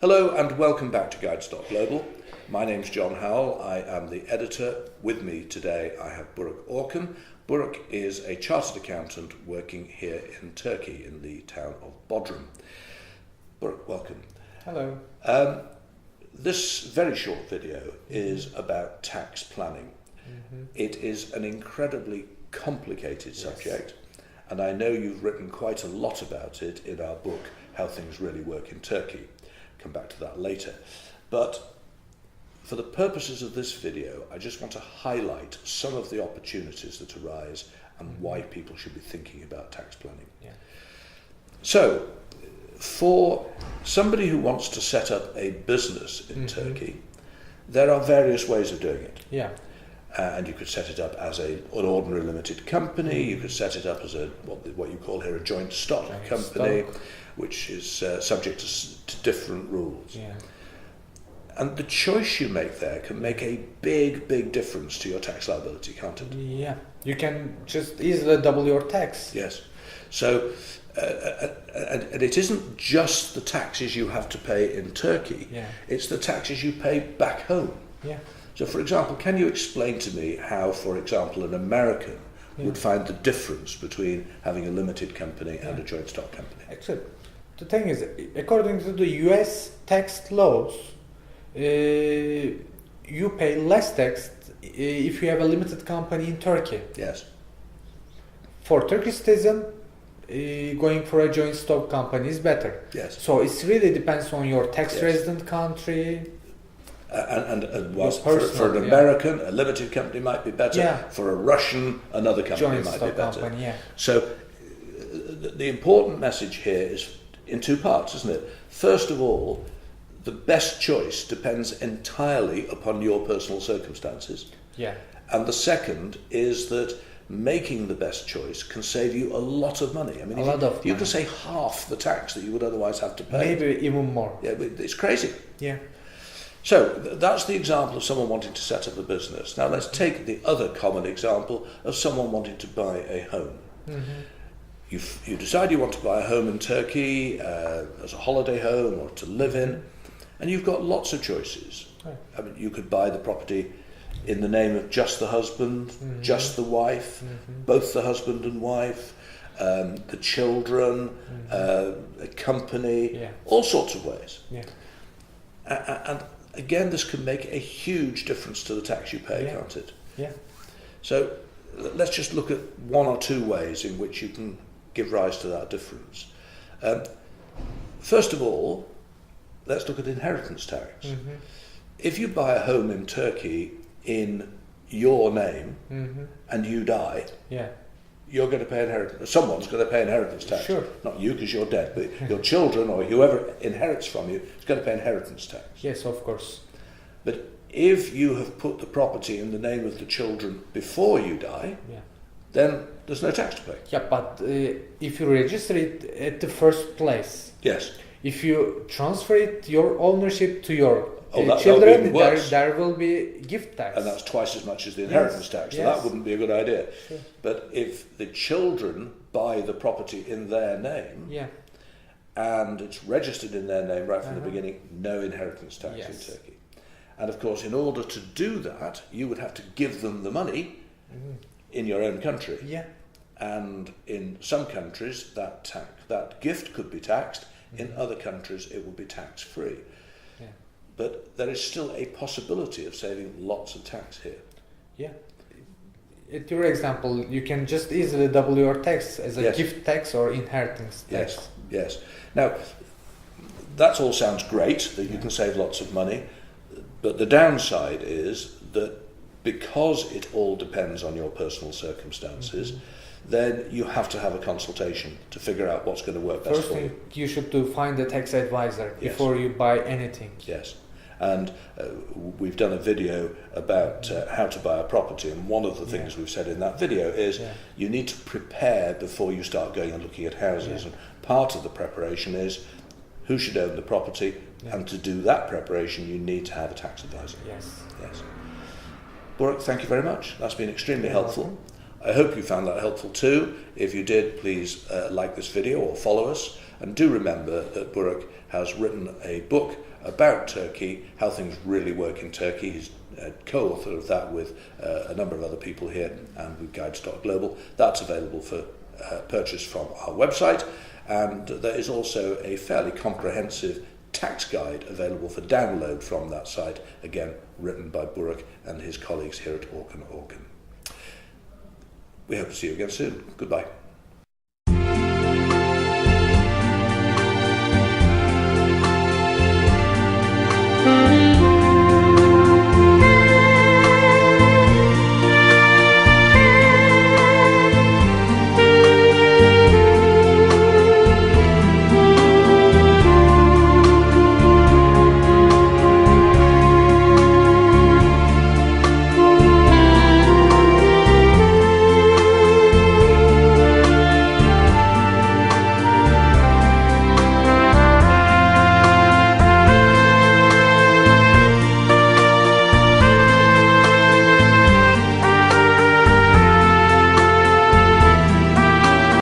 Hello and welcome back to Guides.Global. My name's John Howell. I am the editor. With me today I have Burak Orkun. Burak is a chartered accountant working here in Turkey in the town of Bodrum. Burak, welcome. Hello. This very short video is about tax planning. It is an incredibly complicated subject, and I know you've written quite a lot about it in our book, How Things Really Work in Turkey. Come back to that later. But for the purposes of this video, I just want to highlight some of the opportunities that arise and why people should be thinking about tax planning. So, for somebody who wants to set up a business in Turkey, there are various ways of doing it. And you could set it up as an ordinary limited company. You could set it up as a what you call here a joint stock company, which is subject to different rules. And the choice you make there can make a big difference to your tax liability, can't it? You can just easily double your tax. Yes. So, and it isn't just the taxes you have to pay in Turkey. It's the taxes you pay back home. So, for example, can you explain to me how, for example, an American would find the difference between having a limited company and a joint stock company? Actually, the thing is, according to the US tax laws, you pay less tax if you have a limited company in Turkey. Yes. For Turkish citizen, going for a joint stock company is better. Yes. So it really depends on your tax resident country. And whilst for an American, a limited company might be better. For a Russian, another company might be better. Company, So the important message here is in two parts, isn't it? First of all, the best choice depends entirely upon your personal circumstances. And the second is that making the best choice can save you a lot of money. I mean, you can say half the tax that you would otherwise have to pay. Maybe even more. It's crazy. So that's the example of someone wanting to set up a business. Now let's take the other common example of someone wanting to buy a home. You decide you want to buy a home in Turkey as a holiday home or to live in, and you've got lots of choices. I mean, you could buy the property in the name of just the husband, just the wife, both the husband and wife, the children, a company, all sorts of ways. And again, this can make a huge difference to the tax you pay, can't it? So let's just look at one or two ways in which you can give rise to that difference. First of all, let's look at inheritance tax. If you buy a home in Turkey in your name and you die, you're going to pay inheritance. Someone's going to pay inheritance tax. Not you because you're dead, but your children or whoever inherits from you is going to pay inheritance tax. Yes, of course. But if you have put the property in the name of the children before you die, then there's no tax to pay. But if you register it at the first place, if you transfer it, your ownership to your children, there will be gift tax. And that's twice as much as the inheritance tax, so that wouldn't be a good idea. But if the children buy the property in their name, and it's registered in their name right from the beginning, no inheritance tax in Turkey. And of course, in order to do that, you would have to give them the money in your own country. And in some countries, that gift could be taxed. In other countries, it would be tax-free. But there is still a possibility of saving lots of tax here. At your example, you can just easily double your tax as a gift tax or inheritance tax. Yes. Now, that all sounds great, that you can save lots of money, but the downside is that because it all depends on your personal circumstances, then you have to have a consultation to figure out what's going to work best for you. First thing you should do, find a tax advisor before you buy anything. And we've done a video about how to buy a property, and one of the things we've said in that video is you need to prepare before you start going and looking at houses, and part of the preparation is who should own the property, and to do that preparation you need to have a tax advisor. Burak, thank you very much. That's been extremely helpful. I hope you found that helpful too. If you did, please like this video or follow us. And do remember that Burak has written a book about Turkey, how things really work in Turkey. He's a co-author of that with a number of other people here and with Guides.Global. That's available for purchase from our website. And there is also a fairly comprehensive tax guide available for download from that site, again written by Burak and his colleagues here at Orkun Orkun. We hope to see you again soon. Goodbye.